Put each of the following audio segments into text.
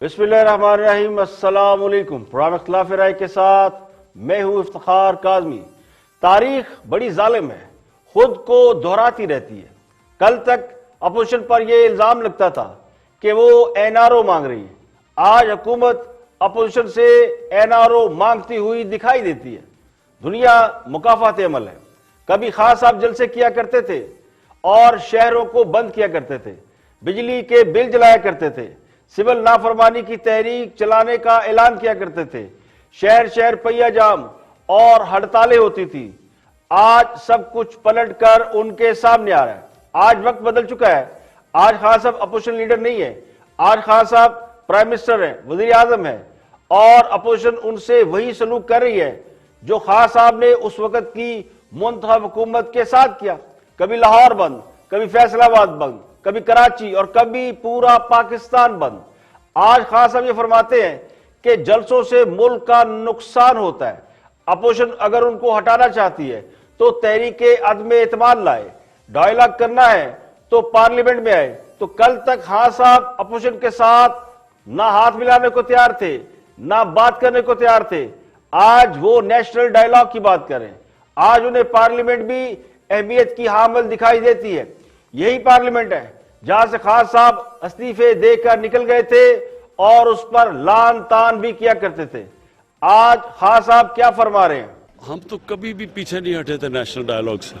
बिस्मिल्लाहिर्रहमानिर्रहीम। अस्सलाम वालेकुम। प्रोग्राम इख्तिलाफ राय के साथ मैं हूं इफ्तिखार काज़मी। तारीख बड़ी जालिम है, खुद को दोहराती रहती है। कल तक अपोजिशन पर यह इल्जाम लगता था कि वो एनआरओ मांग रही है। आज हुकूमत अपोजिशन से एनआरओ मांगती हुई दिखाई देती है। दुनिया मुकाफात अमल है। कभी खास आप जलसे किया करते थे और शहरों को बंद किया करते थे, बिजली के बिल जलाया करते थे, सिविल नाफरमानी की तहरीक चलाने का ऐलान किया करते थे, शहर शहर पहिया जाम और हड़तालें होती थी। आज सब कुछ पलट कर उनके सामने आ रहा है। आज वक्त बदल चुका है। आज खान साहब अपोजिशन लीडर नहीं है, आज खान साहब प्राइम मिनिस्टर है, वजीर आजम है, और अपोजिशन उनसे वही सलूक कर रही है जो खान साहब ने उस वक्त की मुंतखब हुकूमत के साथ किया। कभी लाहौर बंद, कभी फैसलाबाद बंद, कभी कराची और कभी पूरा पाकिस्तान बंद। आज खान साहब ये फरमाते हैं कि जलसों से मुल्क का नुकसान होता है। अपोजिशन अगर उनको हटाना चाहती है तो तहरीके अदम एतमाद लाए, डायलॉग करना है तो पार्लियामेंट में आए। तो कल तक खान साहब अपोजिशन के साथ ना हाथ मिलाने को तैयार थे, ना बात करने को तैयार थे। आज वो नेशनल डायलॉग की बात करें। आज उन्हें पार्लियामेंट भी अहमियत की हामिल दिखाई देती है। यही पार्लियामेंट है जहां से खान साहब इस्तीफे देकर निकल गए थे और उस पर लान तान भी किया करते थे। आज खान साहब क्या फरमा रहे हैं? हम तो कभी भी पीछे नहीं हटे थे नेशनल डायलॉग से।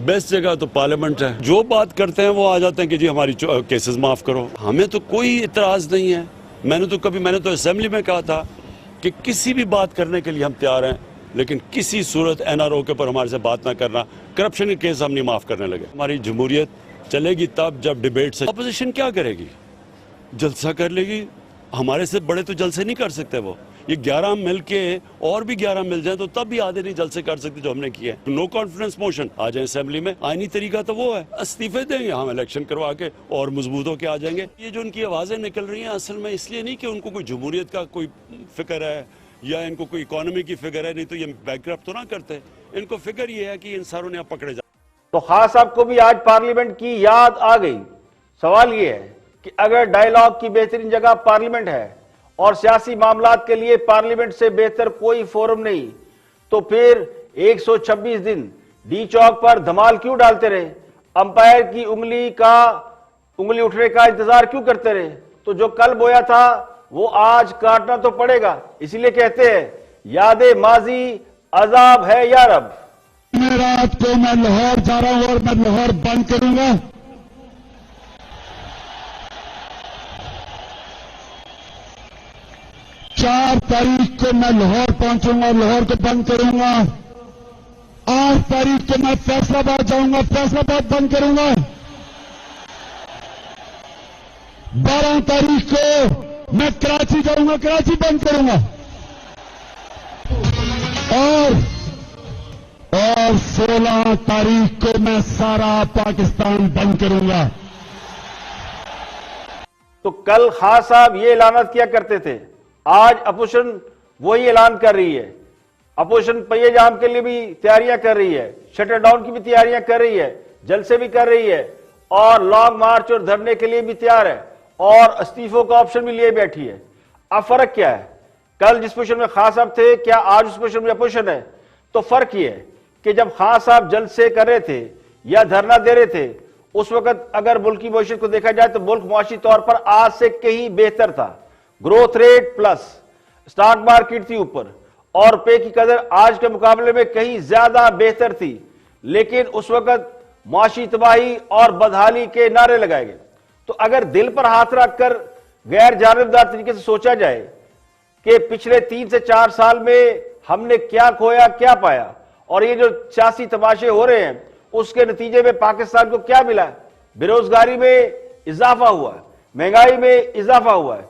बेस्ट जगह तो पार्लियामेंट है। जो बात करते हैं वो आ जाते हैं कि जी हमारी केसेस माफ करो। हमें तो कोई इतराज नहीं है। मैंने तो असेंबली में कहा था कि किसी भी बात करने के लिए हम तैयार हैं, लेकिन किसी सूरत एनआरओ के ऊपर हमारे से बात ना करना। करप्शन के केस हम नहीं माफ करने लगे। हमारी जमहूरियत चलेगी तब जब डिबेट से। अपोजिशन क्या करेगी? जलसा कर लेगी। हमारे से बड़े तो जलसे नहीं कर सकते। वो ये 11 मिल के और भी 11 मिल जाए तो तब भी आधे नहीं जलसे कर सकते जो हमने किए। नो कॉन्फिडेंस मोशन आ जाए असेंबली में। आईनी तरीका तो वो है, इस्तीफे देंगे, हम इलेक्शन करवा के और मजबूत होके आ जाएंगे। ये जो उनकी आवाजें निकल रही हैं असल में इसलिए नहीं कि उनको कोई जमहूरियत का कोई फिक्र है या इनको कोई इकोनॉमी की फिक्र है, नहीं तो ये बैकग्राउंड तो ना करते। इनको फिक्र ये है कि इन सारों ने अब पकड़े जा। तो खान साहब को भी आज पार्लियामेंट की याद आ गई। सवाल ये है कि अगर डायलॉग की बेहतरीन जगह पार्लियामेंट है और सियासी मामलात के लिए पार्लियामेंट से बेहतर कोई फोरम नहीं, तो फिर 126 दिन डी चौक पर धमाल क्यों डालते रहे? अंपायर की उंगली उठने का इंतजार क्यों करते रहे? तो जो कल बोया था वो आज काटना तो पड़ेगा। इसीलिए कहते हैं यादे माजी अजाब है या रब। मैं रात को मैं लाहौर जा रहा हूं और मैं लाहौर बंद करूंगा। चार तारीख को मैं लाहौर पहुंचूंगा, लाहौर को बंद करूंगा। 8 तारीख को मैं फैसलाबाद जाऊंगा, फैसलाबाद बंद करूंगा। 12 तारीख को मैं कराची जाऊंगा, कराची बंद करूंगा। और 16 तारीख को मैं सारा पाकिस्तान बंद करूंगा। तो कल खान साहब ये ऐलान किया करते थे, आज अपोजिशन वही ऐलान कर रही है। अपोजिशन पहिए जाम के लिए भी तैयारियां कर रही है, शटर डाउन की भी तैयारियां कर रही है, जलसे भी कर रही है और लॉन्ग मार्च और धरने के लिए भी तैयार है और इस्तीफों का ऑप्शन भी लिए बैठी है। अब फर्क क्या है? कल जिस पोजिशन में खान साहब थे, क्या आज उस पोजिशन में अपोजिशन है? तो फर्क यह है कि जब खान साहब जलसे कर रहे थे या धरना दे रहे थे, उस वक्त अगर मुल्क की मईशत को देखा जाए तो मुल्क मुआशी तौर पर आज से कहीं बेहतर था। Growth rate plus, stock market थी ऊपर और पे की कदर आज के मुकाबले में कहीं ज्यादा बेहतर थी। लेकिन उस वक्त मुआशी तबाही और बदहाली के नारे लगाए गए। तो अगर दिल पर हाथ रखकर गैर जानिबदार तरीके से सोचा जाए कि पिछले 3 से 4 साल में हमने क्या खोया क्या पाया और ये जो सियासी तमाशे हो रहे हैं उसके नतीजे में पाकिस्तान को क्या मिला? बेरोजगारी में इजाफा हुआ है, महंगाई में इजाफा हुआ है,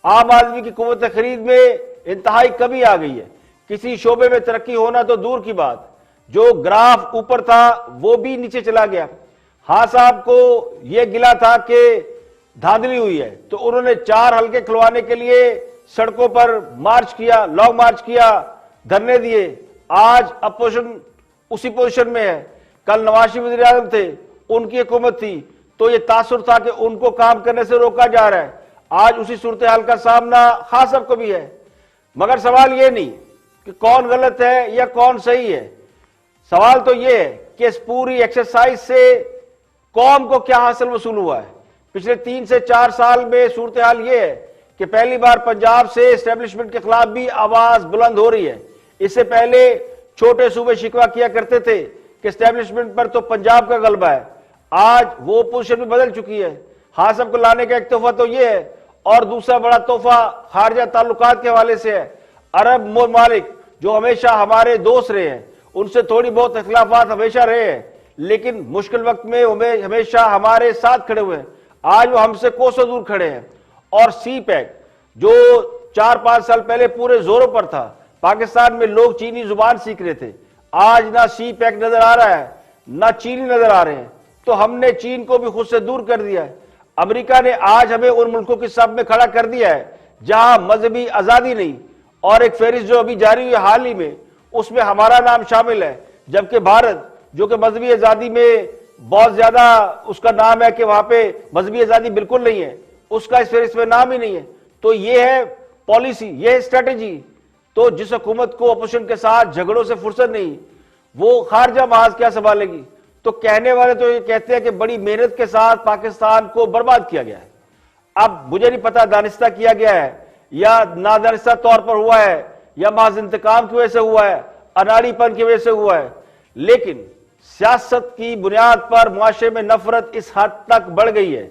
आम आदमी की कुव्वत खरीद में इंतहाई कमी आ गई है। किसी शोबे में तरक्की होना तो दूर की बात, जो ग्राफ ऊपर था वो भी नीचे चला गया। हाँ साहब को यह गिला था कि धांधली हुई है, तो उन्होंने 4 हल्के खुलवाने के लिए सड़कों पर मार्च किया, लॉन्ग मार्च किया, धरने दिए। आज अपोजिशन उसी पोजीशन में है। कल नवाज शरीफ वज़ीर आज़म थे, उनकी हुकूमत थी, तो यह तासुर था कि उनको काम करने से रोका जा रहा है। आज उसी सूरत हाल का सामना खास सबको भी है। मगर सवाल ये नहीं कि कौन गलत है या कौन सही है, सवाल तो ये है कि इस पूरी एक्सरसाइज से कौम को क्या हासिल वसूल हुआ है। पिछले 3 से 4 साल में सूरत हाल ये है कि पहली बार पंजाब से एस्टेब्लिशमेंट के खिलाफ भी आवाज बुलंद हो रही है। इससे पहले छोटे सूबे शिकवा किया करते थे कि एस्टेब्लिशमेंट पर तो पंजाब का गलबा है। आज वो पोजीशन भी बदल चुकी है। हासिब को लाने का एक तोहफा तो ये है, और दूसरा बड़ा तोहफा खारजा ताल्लुकात के हवाले से है। अरब ममालिक जो हमेशा हमारे दोस्त रहे हैं, उनसे थोड़ी बहुत इख्तिलाफात हमेशा रहे हैं, लेकिन मुश्किल वक्त में हमेशा हमारे साथ खड़े हुए हैं। आज वो हमसे कोसों दूर खड़े हैं। और सी पैक जो 4-5 साल पहले पूरे जोरों पर था, पाकिस्तान में लोग चीनी जुबान सीख रहे थे, आज ना सी पैक नजर आ रहा है ना चीनी नजर आ रहे हैं। तो हमने चीन को भी खुद से दूर कर दिया है। अमेरिका ने आज हमें उन मुल्कों की सब में खड़ा कर दिया है जहां मजहबी आजादी नहीं, और एक फहरिस्त जो अभी जारी हुई हाल ही में, उसमें हमारा नाम शामिल है। जबकि भारत जो कि मजहबी आजादी में बहुत ज्यादा उसका नाम है कि वहां पे मजहबी आजादी बिल्कुल नहीं है, उसका इस फहरिस्त में नाम ही नहीं है। तो ये है पॉलिसी, ये है स्ट्रेटेजी। तो जिस हुकूमत को अपोजिशन के साथ झगड़ों से फुर्सत नहीं, वो खारजा महाज क्या संभालेगी। तो कहने वाले तो ये कहते हैं कि बड़ी मेहनत के साथ पाकिस्तान को बर्बाद किया गया है। अब मुझे नहीं पता दानिस्ता किया गया है या नादानिस्ता तौर पर हुआ है या महज इंतकाम की वजह से हुआ है, अनाड़ीपन की वजह से हुआ है, लेकिन सियासत की बुनियाद पर मुआशरे में नफरत इस हद तक बढ़ गई है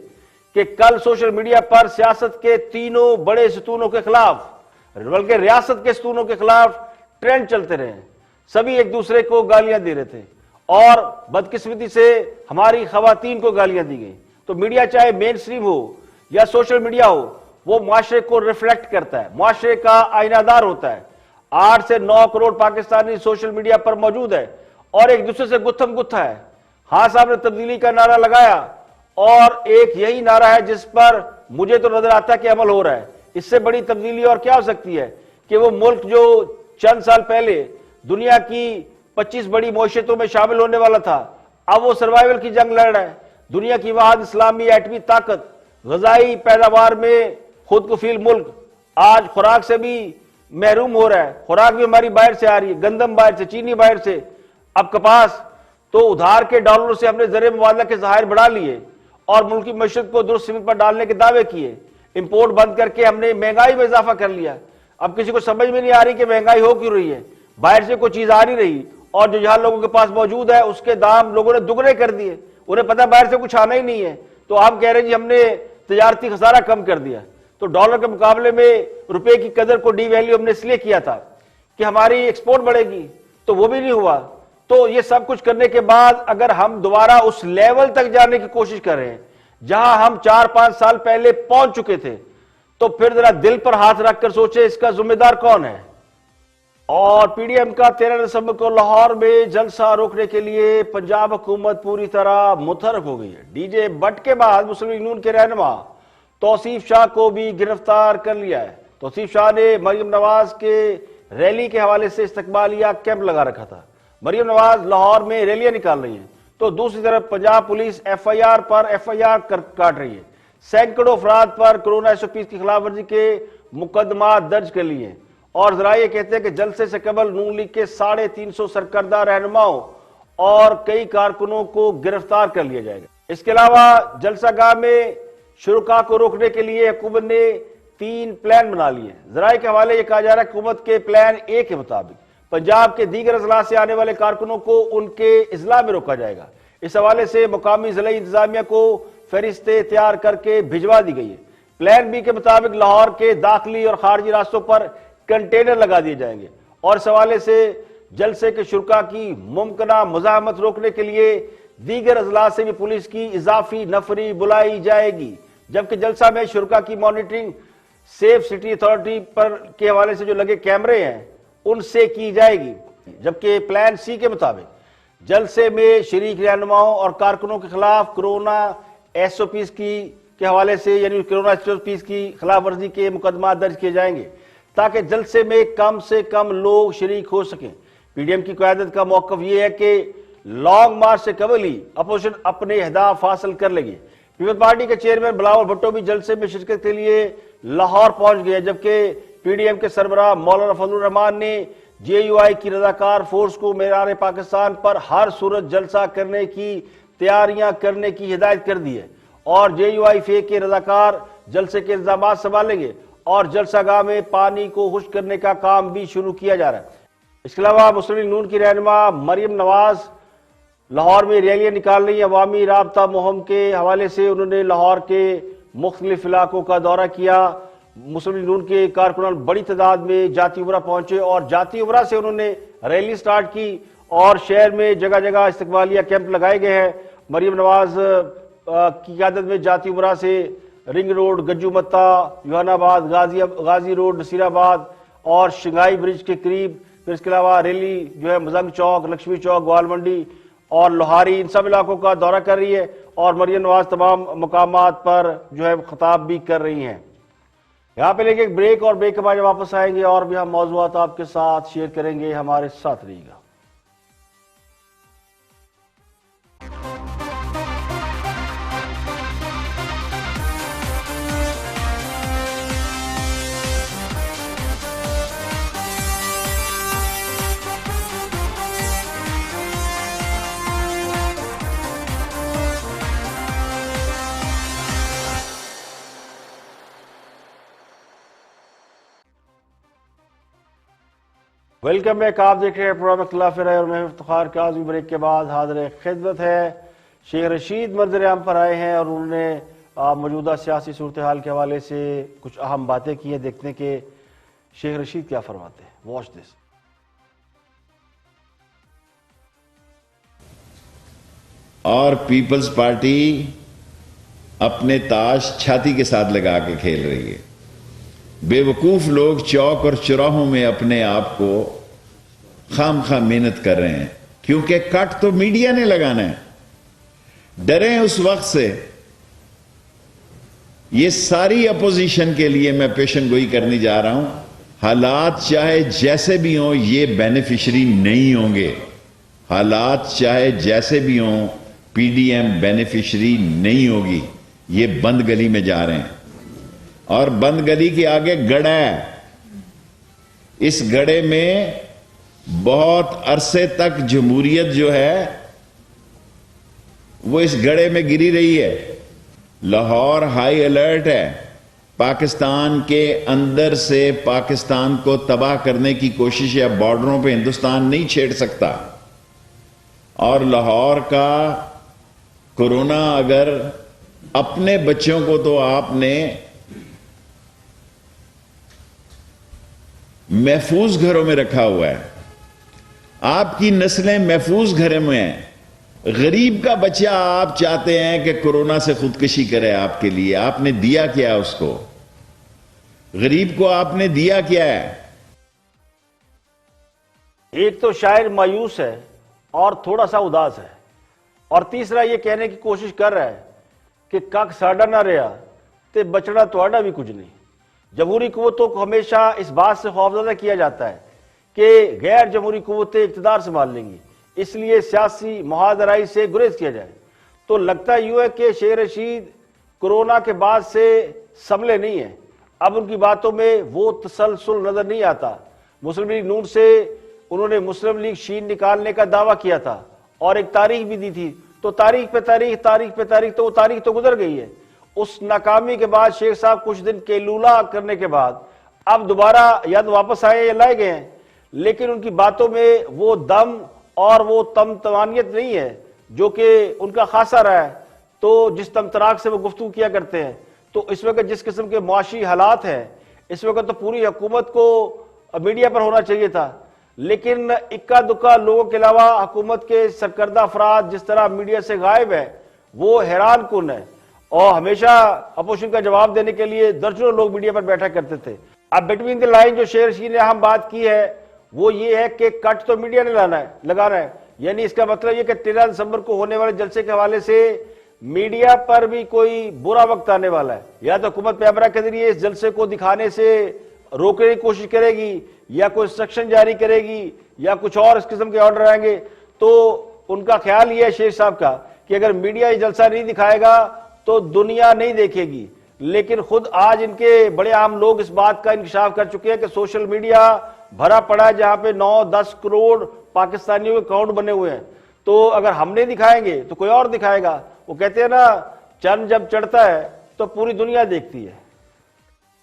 कि कल सोशल मीडिया पर सियासत के तीनों बड़े सतूनों के खिलाफ, बल्कि रियासत के सतूनों के खिलाफ ट्रेंड चलते रहे। सभी एक दूसरे को गालियां दे रहे थे और बदकिस्मती से हमारी खवातीन को गालियां दी गई। तो मीडिया चाहे मेन स्ट्रीम हो या सोशल मीडिया हो, वो मुआशरे को रिफ्लेक्ट करता है, मुआशरे का आईनादार होता है। 8 से 9 करोड़ पाकिस्तानी सोशल मीडिया पर मौजूद है और एक दूसरे से गुत्थम गुत्था है। हाँ साहब ने तब्दीली का नारा लगाया और एक यही नारा है जिस पर मुझे तो नजर आता है कि अमल हो रहा है। इससे बड़ी तब्दीली और क्या हो सकती है कि वो मुल्क जो चंद साल पहले दुनिया की 25 बड़ी मौशियतों में शामिल होने वाला था, अब वो सर्वाइवल की जंग लड़ रहा है। दुनिया की वाहिद इस्लामी एटमी ताकत, गजाई पैदावार में खुद को फील मुल्क आज खुराक से भी महरूम हो रहा है। खुराक भी हमारी बाहर से आ रही है, गंदम बाहर से, चीनी बाहर से, अब कपास। तो उधार के डॉलरों से हमने ज़र मुबादला के ज़खायर बढ़ा लिए और मुल्क की मईशत को दुरुस्त सिमत पर डालने के दावे किए। इंपोर्ट बंद करके हमने महंगाई में इजाफा कर लिया। अब किसी को समझ में नहीं आ रही कि महंगाई हो क्यों रही है, बाहर से कोई चीज आ नहीं रही और जो जहां लोगों के पास मौजूद है उसके दाम लोगों ने दुगने कर दिए। उन्हें पता बाहर से कुछ आना ही नहीं है, तो आप कह रहे हैं जी हमने तजारती खसारा कम कर दिया। तो डॉलर के मुकाबले में रुपए की कदर को डी वैल्यू हमने इसलिए किया था कि हमारी एक्सपोर्ट बढ़ेगी, तो वो भी नहीं हुआ। तो ये सब कुछ करने के बाद अगर हम दोबारा उस लेवल तक जाने की कोशिश कर रहे हैं जहां हम 4-5 साल पहले पहुंच चुके थे, तो फिर जरा दिल पर हाथ रखकर सोचे इसका जिम्मेदार कौन है। और पीडीएम का 13 दिसंबर को लाहौर में जलसा रोकने के लिए पंजाब हुकूमत पूरी तरह मुतहरक हो गई है। डीजे बट के बाद मुस्लिम लीग नून के रहनुमा तौसीफ शाह को भी गिरफ्तार कर लिया है। तौसीफ शाह ने मरियम नवाज के रैली के हवाले से इस्तकबालिया कैंप लगा रखा था। मरियम नवाज लाहौर में रैलियां निकाल रही है, तो दूसरी तरफ पंजाब पुलिस एफआईआर पर एफआईआर काट रही है। सैकड़ों अफराद पर कोरोना एसओपी की खिलाफ वर्जी के मुकदमा दर्ज कर लिए और जरा ये कहते हैं कि जलसे से कबल नून लीग के 350 सरकर्दा रहनुमाओं और कई कारकुनों को गिरफ्तार कर लिया जाएगा। इसके अलावा जलसागाह में शुरुका को रोकने के लिए हुकूमत ने 3 प्लान बना लिए। जराये के हवाले ये कहा जा रहा है हुकूमत के प्लान ए के मुताबिक पंजाब के दीगर अजला से आने वाले कारकुनों को उनके इजला में रोका जाएगा। इस हवाले से मुकामी जिला इंतजामिया को फहरिस्तें तैयार करके भिजवा दी गई है। प्लान बी के मुताबिक लाहौर के दाखिली और खारजी रास्तों पर कंटेनर लगा दिए जाएंगे और इस हवाले से जलसे के शुरका की मुमकिना मुजाहमत रोकने के लिए दीगर अजला से भी पुलिस की इजाफी नफरी बुलाई जाएगी। जबकि जलसा में शुरका की मॉनिटरिंग सेफ सिटी अथॉरिटी पर के हवाले से जो लगे कैमरे हैं उनसे की जाएगी। जबकि प्लान सी के मुताबिक जलसे में शरीक रहनुमाओं और कारकुनों के खिलाफ कोरोना एसओपीज के हवाले से यानी कोरोना एसओपीज की खिलाफ वर्जी के मुकदमा दर्ज किए जाएंगे ताकि जलसे में कम लोग शरीक हो सकें। पीडीएम की क़यादत का मौक़िफ़ यह है कि लॉन्ग मार्च से कबल ही अपोजिशन अपने अहदाफ हासिल कर लेगी, पीपल्स पार्टी के चेयरमैन बिलावल भुट्टो भी जलसे में शिरकत के लिए लाहौर पहुंच गए, जबकि पीडीएम के सरबराह मौलाना फजलुर रहमान ने जेयूआई की रजाकार फोर्स को मीरान पाकिस्तान पर हर सूरत जलसा करने की तैयारियां करने की हिदायत कर दी है और जेयूआई फे के रजाकार जलसे के इंतजाम संभालेंगे और जलसागाह में पानी को खुश्क करने का काम भी शुरू किया जा रहा है। इसके अलावा मुस्लिम लीग नून की रहनुमा मरियम नवाज लाहौर में रैलियां निकाल रही। अवामी राबता मुहिम के हवाले से उन्होंने लाहौर के मुख्तलिफ इलाकों का दौरा किया। मुस्लिम लीग नून के कारकुनान बड़ी तादाद में जाती उमरा पहुंचे और जाती उमरा से उन्होंने रैली स्टार्ट की और शहर में जगह जगह इस्तकबालिया कैंप लगाए गए हैं। मरियम नवाज की क़यादत में जाती उमरा से रिंग रोड, गज्जू मत्ता, युहानाबाद, गाजी रोड, नसीराबाद और शंघाई ब्रिज के करीब, फिर इसके अलावा रैली जो है मजंग चौक, लक्ष्मी चौक, ग्वाल मंडी और लोहारी, इन सब इलाकों का दौरा कर रही है और मरियम नवाज तमाम मकामात पर जो है खिताब भी कर रही हैं। यहाँ पे लेके एक ब्रेक और ब्रेक के बाद वापस आएंगे और भी हम मौजूआत आपके साथ शेयर करेंगे, हमारे साथ रहिएगा। Welcome back. आप देख रहे हैं प्रोग्राम इख्तिलाफ राय और मैं इफ्तिखार काज़मी। ब्रेक के बाद हाज़िर खिदमत है। शेख रशीद मंजर आम पर आए हैं और उन्होंने मौजूदा सियासी सूरत हाल के हवाले से कुछ अहम बातें की हैं। देखते हैं कि शेख रशीद क्या फरमाते हैं। Watch this. और पीपल्स पार्टी अपने ताश छाती के साथ लगा के खेल रही है। बेवकूफ लोग चौक और चौराहों में अपने आप को खामखा मेहनत कर रहे हैं, क्योंकि कट तो मीडिया ने लगाना है। डरे उस वक्त से। ये सारी अपोजिशन के लिए मैं पेशन गोई करने जा रहा हूं। हालात चाहे जैसे भी हों, ये बेनिफिशरी नहीं होंगे। हालात चाहे जैसे भी हों, पीडीएम बेनिफिशरी नहीं होगी। ये बंद गली में जा रहे हैं और बंद गली के आगे गड़ा है। इस गड़े में बहुत अरसे तक जमहूरियत जो है वो इस गड़े में गिरी रही है। लाहौर हाई अलर्ट है। पाकिस्तान के अंदर से पाकिस्तान को तबाह करने की कोशिश या बॉर्डरों पे हिंदुस्तान नहीं छेड़ सकता। और लाहौर का कोरोना अगर अपने बच्चों को तो आपने महफूज घरों में रखा हुआ है, आपकी नस्लें महफूज घरों में हैं। गरीब का बच्चा आप चाहते हैं कि कोरोना से खुदकुशी करे। आपके लिए आपने दिया क्या उसको? गरीब को आपने दिया क्या है? एक तो शायर मायूस है और थोड़ा सा उदास है और तीसरा ये कहने की कोशिश कर रहा है कि कख साडा ना रहा ते बचड़ा तुहाडा भी कुछ नहीं। जमहूरी कुव्वतों को हमेशा इस बात से खौफजदा किया जाता है कि गैर जमहूरी कुव्वतें इक़्तिदार संभाल लेंगी, इसलिए सियासी मुहादराई से गुरेज किया जाए। तो लगता यूं है कि शेख रशीद कोरोना के बाद से संभले नहीं है। अब उनकी बातों में वो तसलसल नजर नहीं आता। मुस्लिम लीग नून से उन्होंने मुस्लिम लीग शीन निकालने का दावा किया था और एक तारीख भी दी थी। तो तारीख पे तारीख तो वो तारीख तो गुजर गई है। उस नाकामी के बाद शेख साहब कुछ दिन केलूला करने के बाद अब दोबारा या तो वापस आए या लाए गए हैं, लेकिन उनकी बातों में वो दम और वो तमतमानियत नहीं है जो कि उनका खासा रहा है। तो जिस तमतराक से वो गुफ्तगू किया करते हैं, तो इस वक्त जिस किस्म के मुआशी हालात हैं, इस वक्त तो पूरी हुकूमत को मीडिया पर होना चाहिए था, लेकिन इक्का दुक्का लोगों के अलावा हुकूमत के सरकर्दा अफराद जिस तरह मीडिया से गायब है, वो हैरान कुन है। और हमेशा अपोजिशन का जवाब देने के लिए दर्जनों लोग मीडिया पर बैठा करते थे। अब बिटवीन द लाइन जो शेख रशीद ने अहम बात की है वो ये है कि कट तो मीडिया ने लगाना है। यानी इसका मतलब ये कि 13 दिसंबर को होने वाले जलसे के हवाले से मीडिया पर भी कोई बुरा वक्त आने वाला है। या तो हुकूमत पैमरा के जरिए इस जलसे को दिखाने से रोकने की कोशिश करेगी, या कोई इंस्ट्रक्शन जारी करेगी, या कुछ और इस किस्म के ऑर्डर आएंगे। तो उनका ख्याल ये है शेख साहब का कि अगर मीडिया ये जलसा नहीं दिखाएगा तो दुनिया नहीं देखेगी, लेकिन खुद आज इनके बड़े आम लोग इस बात का इंकशाफ कर चुके हैं कि सोशल मीडिया भरा पड़ा है जहां पे 9-10 करोड़ पाकिस्तानियों के अकाउंट बने हुए हैं। तो अगर हम नहीं दिखाएंगे तो कोई और दिखाएगा। वो कहते हैं ना, चंद जब चढ़ता है तो पूरी दुनिया देखती है।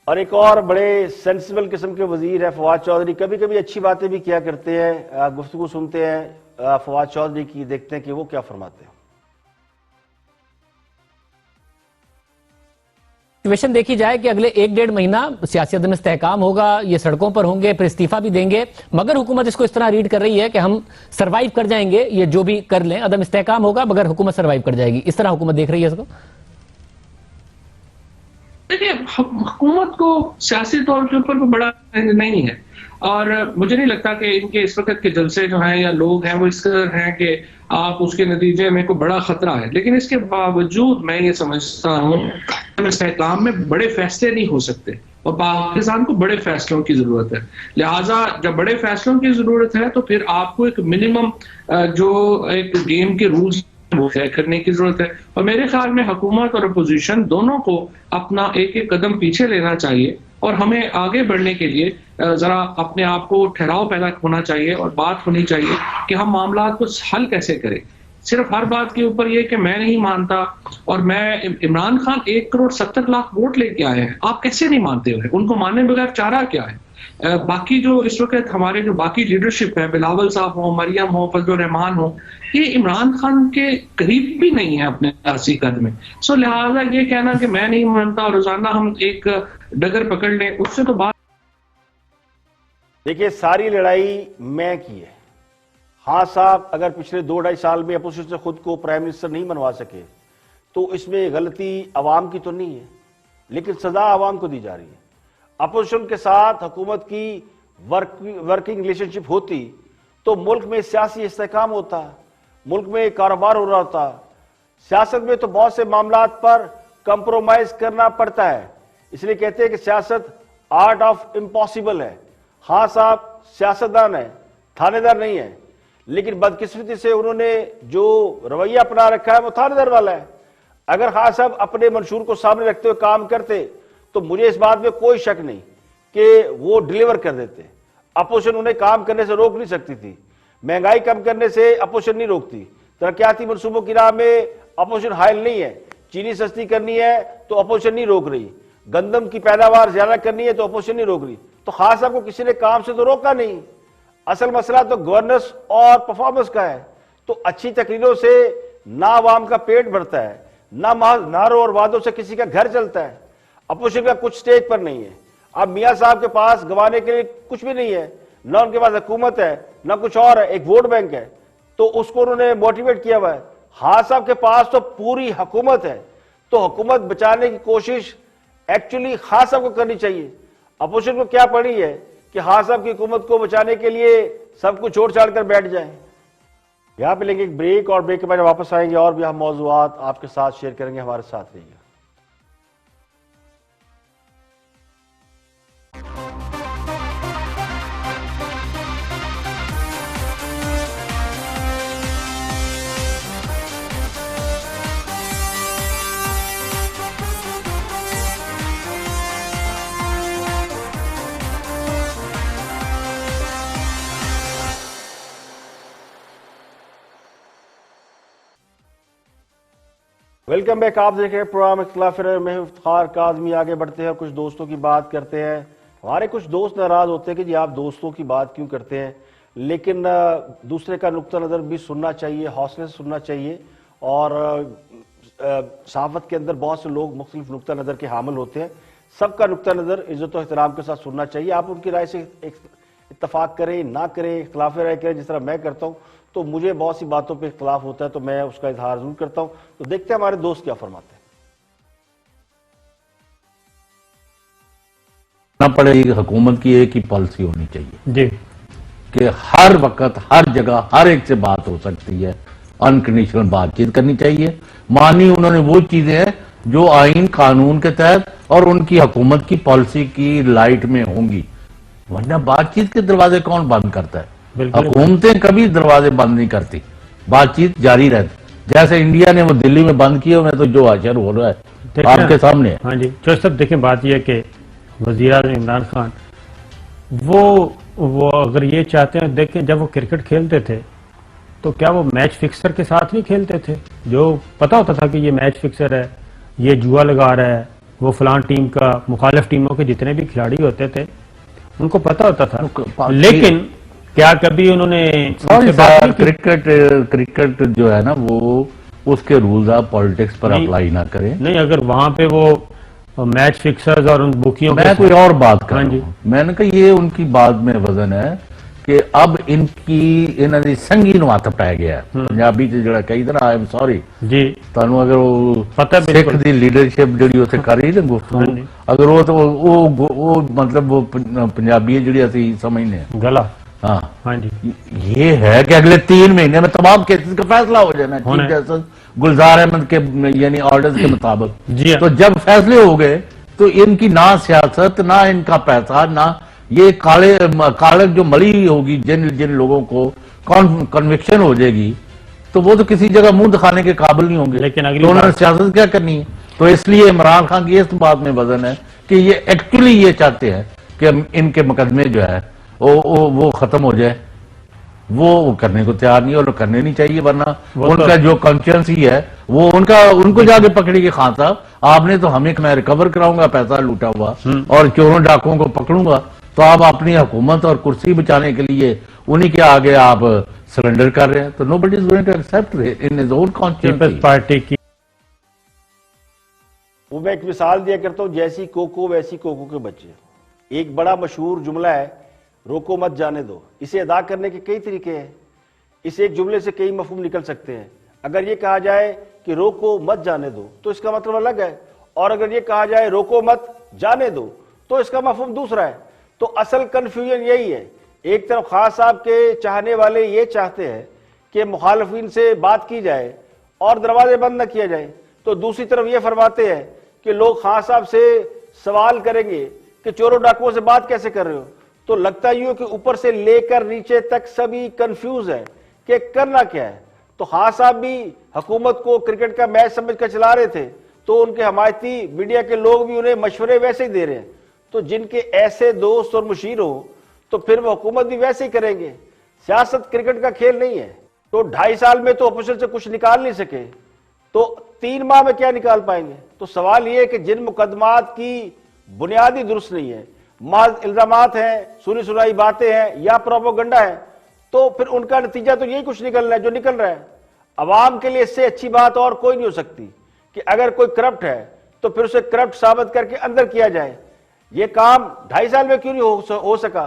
और एक और बड़े सेंसिबल किस्म के वजीर है फवाद चौधरी, कभी कभी अच्छी बातें भी किया करते हैं। गुफ्तगू सुनते हैं फवाद चौधरी की, देखते हैं कि वो क्या फरमाते हैं। सिचुएशन देखी जाए कि अगले 1-1.5 महीना सियासी अदम इस्तेहकाम होगा, ये सड़कों पर होंगे, फिर इस्तीफा भी देंगे, मगर हुकूमत इसको इस तरह रीड कर रही है कि हम सरवाइव कर जाएंगे, ये जो भी कर लें, अदम इस्तेहकाम होगा मगर हुकूमत सरवाइव कर जाएगी। इस तरह हुकूमत देख रही है इसको। देखिए, हुकूमत को सियासी तौर के ऊपर बड़ा नहीं है, और मुझे नहीं लगता कि इनके इस वक्त के जलसे जो हैं या लोग हैं वो इस कदर हैं कि आप उसके नतीजे में कोई बड़ा खतरा है। लेकिन इसके बावजूद मैं ये समझता हूँ इस्तेहकाम में बड़े फैसले नहीं हो सकते और पाकिस्तान को बड़े फैसलों की जरूरत है। लिहाजा जब बड़े फैसलों की जरूरत है तो फिर आपको एक मिनिमम जो एक गेम के रूल्स वो तय करने की जरूरत है। और मेरे ख्याल में हुकूमत और अपोजिशन दोनों को अपना एक एक कदम पीछे लेना चाहिए और हमें आगे बढ़ने के लिए जरा अपने आप को ठहराव पैदा होना चाहिए और बात होनी चाहिए कि हम मामला को हल कैसे करें। सिर्फ हर बात के ऊपर ये कि मैं नहीं मानता और मैं इमरान खान 1,70,00,000 वोट लेके आए हैं, आप कैसे नहीं मानते हुए, उनको मानने बगैर चारा क्या है। बाकी जो इस वक्त हमारे जो बाकी लीडरशिप है, बिलावल साहब हो, मरियम हो, फजलुर रहमान हो, ये इमरान खान के करीब भी नहीं है अपने सियासी कद में। सो लिहाजा ये कहना कि मैं नहीं मानता और रोजाना हम एक डगर पकड़ लें, उससे तो बात। देखिए, सारी लड़ाई मैं की है। हाँ साहब, अगर पिछले 2-2.5 साल में अपोजिशन से खुद को प्राइम मिनिस्टर नहीं बनवा सके तो इसमें गलती अवाम की तो नहीं है, लेकिन सजा अवाम को दी जा रही है। अपोजिशन के साथ हुकूमत की वर्किंग रिलेशनशिप होती तो मुल्क में सियासी इस्तेहकाम होता, मुल्क में कारोबार हो रहा होता। सियासत में तो बहुत से मामलात पर कंप्रोमाइज करना पड़ता है, इसलिए कहते हैं कि सियासत आर्ट ऑफ इम्पॉसिबल है। हाँ साहब सियासतदान है, थानेदार नहीं है, लेकिन बदकिस्मती से उन्होंने जो रवैया अपना रखा है वो थानेदार वाला है। अगर हाँ साहब अपने मंशूर को सामने रखते हुए काम करते तो मुझे इस बात में कोई शक नहीं कि वो डिलीवर कर देते। अपोजिशन उन्हें काम करने से रोक नहीं सकती थी, महंगाई कम करने से अपोजिशन नहीं रोकती, तरक्याती मंसूबों की राह में अपोजिशन हायल नहीं है, चीनी सस्ती करनी है तो अपोजिशन नहीं रोक रही, गंदम की पैदावार ज्यादा करनी है तो अपोजिशन नहीं रोक रही। तो खास आपको किसी ने काम से तो रोका नहीं। असल मसला तो गवर्नेंस और परफॉर्मेंस का है। तो अच्छी तकरीरों से ना आवाम का पेट भरता है, ना नारों और वादों से किसी का घर चलता है। अपोजिशन का कुछ स्टेज पर नहीं है। अब मियां साहब के पास गंवाने के लिए कुछ भी नहीं है, ना उनके पास हुकूमत है ना कुछ और है, एक वोट बैंक है, तो उसको उन्होंने मोटिवेट किया हुआ है। हाँ साहब के पास तो पूरी हुकूमत है, तो हुकूमत बचाने की कोशिश एक्चुअली खान साहब को करनी चाहिए। अपोजिशन को क्या पड़ी है कि खान साहब की हुकूमत को बचाने के लिए सब कुछ छोड़ छाड़ कर बैठ जाए। यहां पे लेंगे एक ब्रेक और ब्रेक के बाद वापस आएंगे और भी हम मौजूआत आपके साथ शेयर करेंगे। हमारे साथ रहिए। Welcome back. आप देख रहे हैं प्रोग्राम इख्तिलाफ राय, मैं इफ्तिखार काज़मी। आगे बढ़ते हैं, कुछ दोस्तों की बात करते हैं। हमारे कुछ दोस्त नाराज होते हैं कि जी आप दोस्तों की बात क्यों करते हैं, लेकिन दूसरे का नुक्ता नज़र भी सुनना चाहिए, हौसले से सुनना चाहिए। और सहाफ़त के अंदर बहुत से लोग मुख्तलिफ नुक्ता नज़र के हामिल होते हैं, सबका नुक्ता नज़र इज़्ज़त और एहतराम के साथ सुनना चाहिए। आप उनकी राय से इत्तफाक करें ना करें, इख्तिलाफ राय करें, जिस तरह मैं करता हूँ, तो मुझे बहुत सी बातों पे इख्तिलाफ होता है तो मैं उसका इजहार जरूर करता हूं। तो देखते हैं हमारे दोस्त क्या फरमाते हैं। ना पड़ेगी, हुकूमत की एक ही पॉलिसी होनी चाहिए जी कि हर वक्त हर जगह हर एक से बात हो सकती है, अनकंडीशनल बातचीत करनी चाहिए। मानी उन्होंने वो चीजें हैं जो आइन कानून के तहत और उनकी हुकूमत की पॉलिसी की लाइट में होंगी, वरना बातचीत के दरवाजे कौन बंद करता है? हुकूमतें कभी दरवाजे बंद नहीं करती, बातचीत जारी रहती। जैसे इंडिया ने वो दिल्ली में बंद किया, मैं तो जो आश्चर्य हो रहा है आपके सामने। हाँ जी चौधरी साहब, देखें बात यह है कि वज़ीर-ए-आज़म इमरान खान वो अगर ये चाहते हैं, देखें जब वो क्रिकेट खेलते थे तो क्या वो मैच फिक्सर के साथ नहीं खेलते थे? जो पता होता था कि ये मैच फिक्सर है, ये जुआ लगा रहा है, वो फलां टीम का, मुखालिफ टीमों के जितने भी खिलाड़ी होते थे उनको पता होता था। लेकिन क्या कभी उन्होंने उनसे बात नहीं की? क्रिकेट जो है ना वो उसके रूल्स आप पॉलिटिक्स पर अप्लाई ना करें। नहीं, अगर वहां पे वो मैच फिक्सर्स और उन बुकियों मैं कोई और बात कर हाँ रहा जी। हूं। मैंने कहा ये उनकी बात में वजन है कि अब इन्होंने संगीन हथ पाया गया है। पंजाबी च जिहड़ा कही ना, आई एम सॉरी जी, ਤੁਹਾਨੂੰ अगर वो पता सिख दी लीडरशिप जिहड़ी उत्थे कर रही ना गुफ्तगू, अगर वो तो वो मतलब वो पंजाबी जिहड़ी ਅਸੀਂ समझने हैं गला। हाँ हाँ जी, ये है कि अगले 3 महीने में तमाम केसेस का फैसला हो जाना होना चीफ है। जस्टिस गुलजार अहमद के यानी ऑर्डर्स के मुताबिक। जी हाँ। तो जब फैसले हो गए तो इनकी ना सियासत, ना इनका पैसा, ना ये काले जो मली होगी, जिन लोगों को कन्विक्शन हो जाएगी तो वो तो किसी जगह मुंह दिखाने के काबिल नहीं होंगे। लेकिन अगली तो उन्होंने बात- सियासत क्या करनी है? तो इसलिए इमरान खान की इस बात में वजन है कि ये एक्चुअली ये चाहते हैं कि इनके मुकदमे जो है वो खत्म हो जाए। वो करने को तैयार नहीं, और करने नहीं चाहिए, वरना उनका जो कॉन्शियस ही है वो उनको जाके पकड़ेगी। खान साहब आपने तो हमें, मैं रिकवर कराऊंगा पैसा लूटा हुआ और चोरों डाकुओं को पकड़ूंगा, तो आप अपनी हुकूमत और कुर्सी बचाने के लिए उन्हीं के आगे आप सरेंडर कर रहे हैं। तो nobody is going to accept in his own conscious. People's party की वो मैं एक मिसाल दिया करता हूं, जैसी कोको वैसी कोको के बच्चे। एक बड़ा मशहूर जुमला है, रोको मत जाने दो। इसे अदा करने के कई तरीके हैं। इस एक जुमले से कई मफहूम निकल सकते हैं। अगर ये कहा जाए कि रोको मत जाने दो तो इसका मतलब अलग है, और अगर ये कहा जाए रोको मत जाने दो तो इसका मफहूम दूसरा है। तो असल कंफ्यूजन यही है। एक तरफ खान साहब के चाहने वाले ये चाहते हैं कि मुखालफिन से बात की जाए और दरवाजे बंद न किया जाए, तो दूसरी तरफ ये फरमाते हैं कि लोग खान साहब से सवाल करेंगे कि चोरों डाकुओं से बात कैसे कर रहे हो। तो लगता ही हो कि ऊपर से लेकर नीचे तक सभी कंफ्यूज है कि करना क्या है। तो खान साहब भी हुकूमत को क्रिकेट का मैच समझकर चला रहे थे, तो उनके हमायती मीडिया के लोग भी उन्हें मशवरे वैसे ही दे रहे हैं। तो जिनके ऐसे दोस्त और मुशीर हो तो फिर वो हुकूमत भी वैसे ही करेंगे। सियासत क्रिकेट का खेल नहीं है। तो 2.5 साल में तो अपोजिशन से कुछ निकाल नहीं सके, तो 3 माह में क्या निकाल पाएंगे? तो सवाल ये है कि जिन मुकदमात की बुनियादी दुरुस्त नहीं है, महज इल्जामात हैं, सुनी सुनाई बातें हैं या प्रोपेगेंडा है, तो फिर उनका नतीजा तो यही कुछ निकल रहा है जो निकल रहा है। अवाम के लिए इससे अच्छी बात और कोई नहीं हो सकती कि अगर कोई करप्ट है तो फिर उसे करप्ट साबित करके अंदर किया जाए। ये काम 2.5 साल में क्यों नहीं हो सका?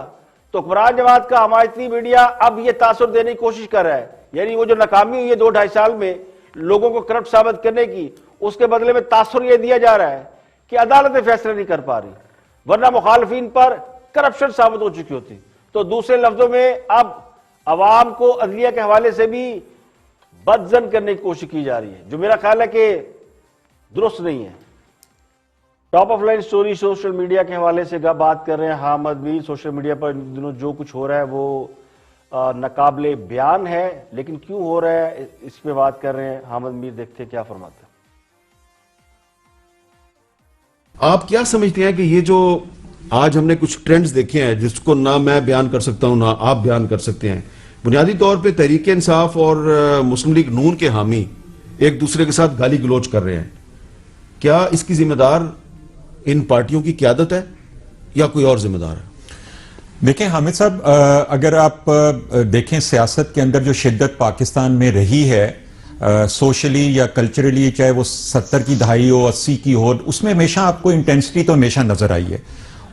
तो हुक्मरान जमात का हमायती मीडिया अब ये तासुर देने की कोशिश कर रहा है, यानी वो जो नाकामी हुई है 2-2.5 साल में लोगों को करप्ट साबित करने की, उसके बदले में तासुर ये दिया जा रहा है कि अदालतें फैसले नहीं कर पा रही, वरना मुखालफिन पर करप्शन साबित हो चुकी होती। तो दूसरे लफ्जों में अब अवाम को अदलिया के हवाले से भी बदजन करने की कोशिश की जा रही है, जो मेरा ख्याल है कि दुरुस्त नहीं है। Top of line story social media के हवाले से बात कर रहे हैं हामिद मीर। सोशल मीडिया पर इन दिनों जो कुछ हो रहा है वो नाकाबिले बयान है, लेकिन क्यों हो रहा है इस पे बात कर रहे हैं हामिद मीर। देखते हैं क्या फरमाते हैं। आप क्या समझते हैं कि ये जो आज हमने कुछ ट्रेंड्स देखे हैं जिसको ना मैं बयान कर सकता हूं ना आप बयान कर सकते हैं, बुनियादी तौर पे तहरीक इंसाफ और मुस्लिम लीग नून के हामी एक दूसरे के साथ गाली गलौज कर रहे हैं, क्या इसकी जिम्मेदार इन पार्टियों की क़यादत है या कोई और जिम्मेदार है? देखें हामिद साहब, अगर आप देखें सियासत के अंदर जो शिद्दत पाकिस्तान में रही है सोशली या कल्चरली, चाहे वो 70 की दहाई हो 80 की हो, उसमें हमेशा आपको इंटेंसिटी तो हमेशा नजर आई है।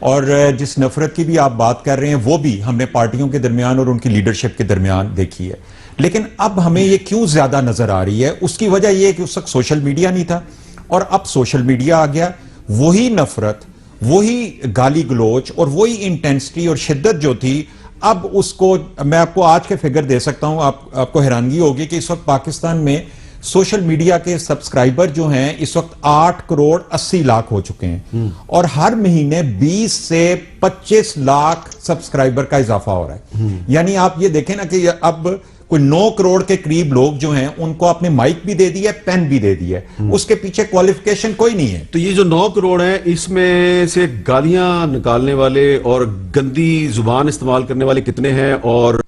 और जिस नफरत की भी आप बात कर रहे हैं वो भी हमने पार्टियों के दरमियान और उनकी लीडरशिप के दरमियान देखी है। लेकिन अब हमें ये क्यों ज्यादा नजर आ रही है? उसकी वजह यह है कि उस वक्त सोशल मीडिया नहीं था और अब सोशल मीडिया आ गया। वही नफरत, वही गाली गलोच और वही इंटेंसिटी और शिद्दत जो थी, अब उसको मैं आपको आज के फिगर दे सकता हूं। आपको हैरानगी होगी कि इस वक्त पाकिस्तान में सोशल मीडिया के सब्सक्राइबर जो हैं इस वक्त 8 करोड़ 80 लाख हो चुके हैं और हर महीने 20 से 25 लाख सब्सक्राइबर का इजाफा हो रहा है। यानी आप ये देखें ना कि अब कोई 9 करोड़ के करीब लोग जो हैं उनको आपने माइक भी दे दिया, पेन भी दे दिया, उसके पीछे क्वालिफिकेशन कोई नहीं है। तो ये जो 9 करोड़ हैं, इसमें से गालियां निकालने वाले और गंदी जुबान इस्तेमाल करने वाले कितने हैं और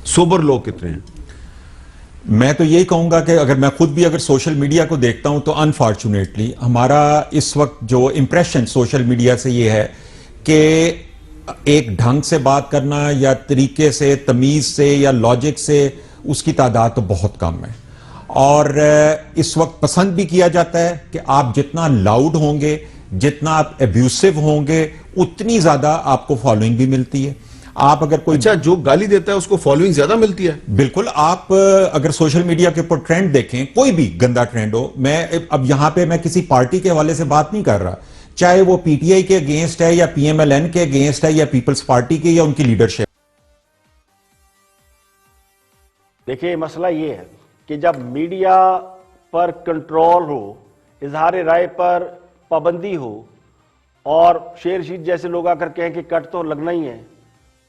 सोबर लोग कितने हैं? मैं तो यही कहूंगा कि अगर मैं खुद भी अगर सोशल मीडिया को देखता हूं तो अनफॉर्चुनेटली हमारा इस वक्त जो इंप्रेशन सोशल मीडिया से ये है कि एक ढंग से बात करना या तरीके से, तमीज से या लॉजिक से, उसकी तादाद तो बहुत कम है। और इस वक्त पसंद भी किया जाता है कि आप जितना लाउड होंगे, जितना आप एब्यूसिव होंगे, उतनी ज्यादा आपको फॉलोइंग भी मिलती है। आप अगर कोई जो गाली देता है उसको फॉलोइंग ज्यादा मिलती है? बिल्कुल। आप अगर सोशल मीडिया के ऊपर ट्रेंड देखें, कोई भी गंदा ट्रेंड हो, मैं अब यहां पे मैं किसी पार्टी के हवाले से बात नहीं कर रहा, चाहे वो पीटीआई के अगेंस्ट है या पीएमएलएन के अगेंस्ट है या पीपल्स पार्टी के या उनकी लीडरशिप। देखिए, मसला ये है कि जब मीडिया पर कंट्रोल हो, इजहार राय पर पाबंदी हो और शेर शीट जैसे लोग आकर कहें कि कट तो लगना ही है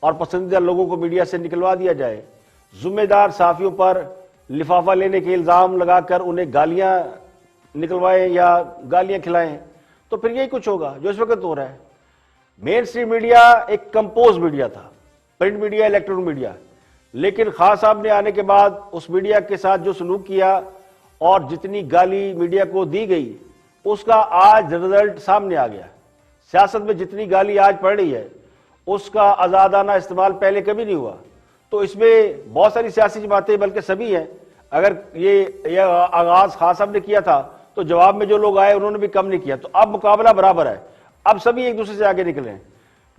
और पसंदीदा लोगों को मीडिया से निकलवा दिया जाए, जिम्मेदार साफियों पर लिफाफा लेने के इल्जाम लगाकर उन्हें गालियां निकलवाएं या गालियां खिलाएं, तो फिर यही कुछ होगा जो इस वक्त हो रहा है। मेन स्ट्रीम मीडिया एक कंपोज मीडिया था, प्रिंट मीडिया, इलेक्ट्रॉनिक मीडिया, लेकिन खान साहब ने आने के बाद उस मीडिया के साथ जो सलूक किया और जितनी गाली मीडिया को दी गई, उसका आज रिजल्ट सामने आ गया। सियासत में जितनी गाली आज पड़ रही है उसका आजादाना इस्तेमाल पहले कभी नहीं हुआ। तो इसमें बहुत सारी सियासी जमातें, बल्कि सभी हैं। अगर ये आगाज खान साहब ने किया था तो जवाब में जो लोग आए उन्होंने भी कम नहीं किया। तो अब मुकाबला बराबर है, अब सभी एक दूसरे से आगे निकले हैं।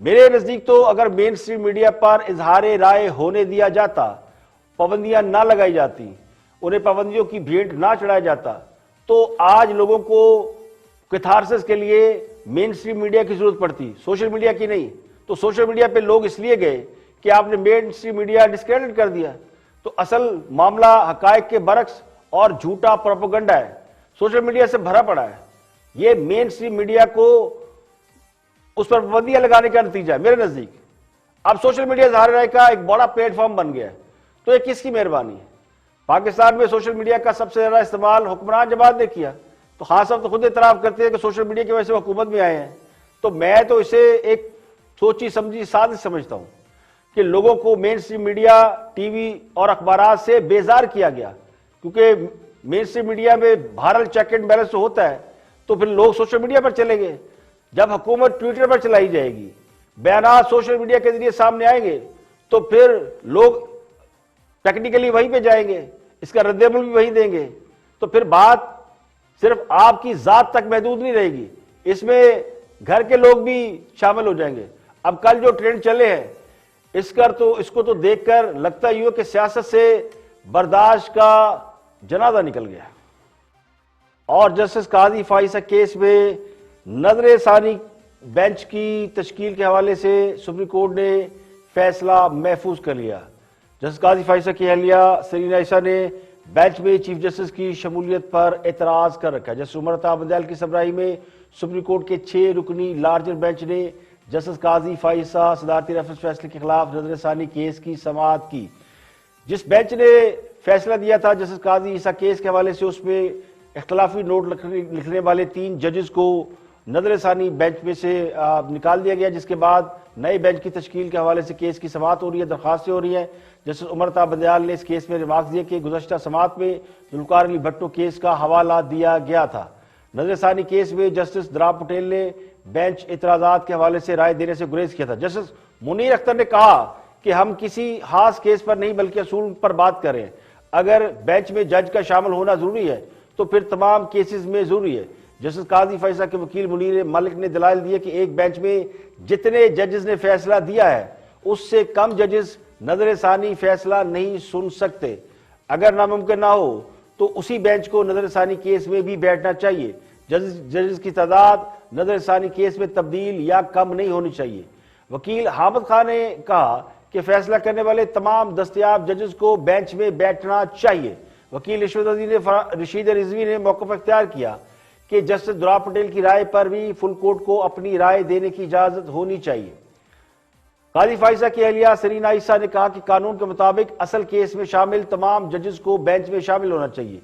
मेरे नजदीक तो अगर मेन स्ट्रीम मीडिया पर इजहार राय होने दिया जाता, पाबंदियां ना लगाई जाती, उन्हें पाबंदियों की भेंट ना चढ़ाया जाता, तो आज लोगों को कैथारसिस के लिए मेन स्ट्रीम मीडिया की जरूरत पड़ती, सोशल मीडिया की नहीं। तो सोशल मीडिया पे लोग इसलिए गए कि आपने मेन स्ट्रीम मीडिया डिस्क्रेडिट कर दिया। तो असल मामला हकायक के बरक्स और झूठा प्रोपेगेंडा है, सोशल मीडिया से भरा पड़ा है। ये मेन स्ट्रीम मीडिया को उस पर पाबंदियां लगाने का नतीजा है मेरे नजदीक। अब सोशल मीडिया इजहार राय का एक बड़ा प्लेटफॉर्म बन गया है। तो ये किसकी मेहरबानी है? पाकिस्तान में सोशल मीडिया का सबसे ज्यादा इस्तेमाल हुक्मरान जमात ने किया। तो खान साहब तो खुद इतराफ करते हैं कि सोशल मीडिया की वजह से हुकूमत में आए हैं। तो मैं तो इसे एक सोची समझी साजिश समझता हूं कि लोगों को मेन स्ट्रीम मीडिया, टीवी और अखबारात से बेजार किया गया, क्योंकि मेन स्ट्रीम मीडिया में भारत चेक एंड बैलेंस होता है। तो फिर लोग सोशल मीडिया पर चलेंगे। जब हुकूमत ट्विटर पर चलाई जाएगी, बयान सोशल मीडिया के जरिए सामने आएंगे, तो फिर लोग टेक्निकली वहीं पे जाएंगे, इसका रद्देअमल भी वहीं देंगे। तो फिर बात सिर्फ आपकी जात तक महदूद नहीं रहेगी, इसमें घर के लोग भी शामिल हो जाएंगे। अब कल जो ट्रेंड चले हैं, इसको तो देखकर लगता ही हो कि सियासत से बर्दाश्त का जनाजा निकल गया। और जस्टिस काजी फाइसा केस में नजर सानी बेंच की तश्कील के हवाले से सुप्रीम कोर्ट ने फैसला महफूज कर लिया। जस्टिस काजी फाइसा की अहलिया सरीना ईसा ने बेंच में चीफ जस्टिस की शमूलियत पर एतराज कर रखा है। जस्टिस उमर अता बंदयाल की सरबराही में सुप्रीम कोर्ट के 6 रुकनी लार्जर बेंच ने जस्टिस काजी फाइसा सदारती रेफरेंस फैसले के खिलाफ नजर सानी केस की समाअत की। जिस बेंच ने फैसला दिया था जस्टिस काजी ईसा केस के हवाले से, उसमें इख्तलाफी नोट लिखने वाले 3 जजेस को नजर सानी बेंच में से निकाल दिया गया, जिसके बाद नए बेंच की तश्कील के हवाले से केस की समाअत हो रही है, दरखास्तें हो रही हैं। जस्टिस उमर अता बंदयाल ने इस केस में रिमार्क्स दिए कि गुज़श्ता समाअत में जुल्फ़िकार अली भट्टो केस का हवाला दिया गया था। नजर सानी केस में जस्टिस द्रा पटेल ने बेंच इतराजात के हवाले से राय देने से गुरेज किया था। जस्टिस मुनीर अख्तर ने कहा कि हम किसी खास केस पर नहीं बल्कि असूल पर बात करें। अगर बेंच में जज का शामिल होना जरूरी है तो फिर तमाम केसेस में जरूरी है। जस्टिस काजी फैसला के वकील मुनीर मलिक ने दलाइल दिए कि एक बेंच में जितने जजेस ने फैसला दिया है उससे कम जजेस नजर सानी फैसला नहीं सुन सकते। अगर नामुमकिन ना हो तो उसी बेंच को नजर सानी केस में भी बैठना चाहिए। जजेस की तादाद नजर सानी केस में तब्दील या कम नहीं होनी चाहिए। वकील हामिद खान ने कहा कि फैसला करने वाले तमाम दस्तयाब जजेस को बेंच में बैठना चाहिए। वकील रशीद रिजवी ने मौक़िफ़ इख्तियार किया कि जस्टिस द्रा पटेल की राय पर भी फुल कोर्ट को अपनी राय देने की इजाजत होनी चाहिए। काजी फाइजा की अहलिया सरीना ईसा ने कहा कि कानून के मुताबिक असल केस में शामिल तमाम जजेस को बेंच में शामिल होना चाहिए।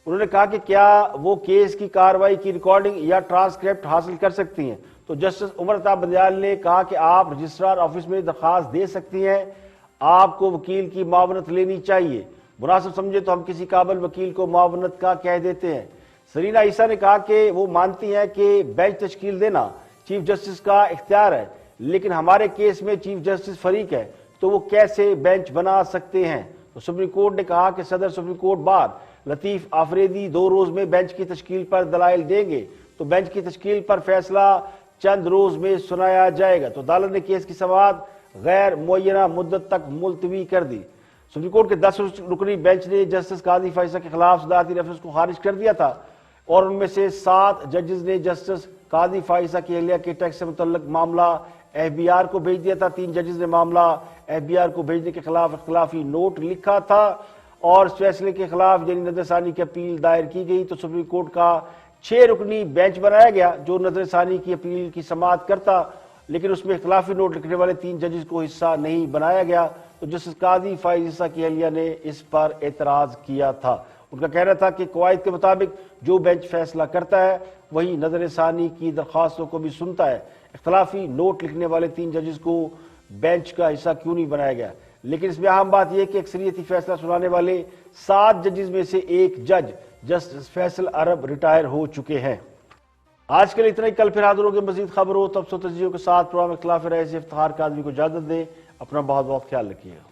उन्होंने कहा कि क्या वो केस की कार्रवाई की रिकॉर्डिंग या ट्रांसक्रिप्ट हासिल कर सकती हैं। तो जस्टिस उमर अता बंदयाल ने कहा कि आप रजिस्ट्रार ऑफिस में दरखास्त दे सकती हैं, आपको वकील की मावनत लेनी चाहिए। मुनासिब समझे तो हम किसी काबिल वकील को मावनत का कह देते हैं। सरीना ईसा ने कहा कि वो मानती हैं कि बेंच तश्कील देना चीफ जस्टिस का इख्तियार है, लेकिन हमारे केस में चीफ जस्टिस फरीक है, तो वो कैसे बेंच बना सकते हैं। तो सुप्रीम कोर्ट ने कहा कि सदर supreme court bar Latif Afridi 2 रोज में बेंच की तश्कील पर दलाइल देंगे, तो बेंच की तश्कील पर फैसला चंद रोज में सुनाया जाएगा। तो अदालत ने केस की समाअत गैर मुअय्यना मुद्दत तक मुलतवी कर दी। सुप्रीम कोर्ट के 10 रुकनी बेंच ने जस्टिस काजी फाइजा के खिलाफ सदारती रेफरेंस को खारिज कर दिया था और उनमें से 7 जजेस ने जस्टिस काजी फाइजा की अहलिया के टैक्स से मुतल्लिक मामला FBI को भेज दिया था। 3 जजेस ने मामला FBI को भेजने के खिलाफ इख्तिलाफी नोट लिखा था और इस फैसले के खिलाफ यानी नजरसानी की अपील दायर की गई। तो सुप्रीम कोर्ट का 6 रुकनी बेंच बनाया गया जो नजरसानी की अपील की समाअत करता, लेकिन उसमें इख्तिलाफी नोट लिखने वाले 3 जजेस को हिस्सा नहीं बनाया गया। तो जस्टिस काजी फाइजा की अहलिया ने इस पर एतराज किया था। उनका कहना था कि कवायद के मुताबिक जो बेंच फैसला करता है वही नजरसानी की दरखास्तों को भी सुनता है। इख्तिलाफी नोट लिखने वाले 3 जजेस को बेंच का हिस्सा क्यों नहीं बनाया गया। लेकिन इसमें अहम बात यह कि अक्सरियती फैसला सुनाने वाले 7 जजेस में से एक जज जस्टिस फैसल अरब रिटायर हो चुके हैं। आज के लिए इतना ही। कल फिर हाजिर होंगे मजीद खबरों तबसरों तजज़ियों के साथ। प्रोग्राम इख्तिलाफ राय से इफ्तिखार काज़मी को इजाजत दें। अपना बहुत बहुत ख्याल रखिएगा।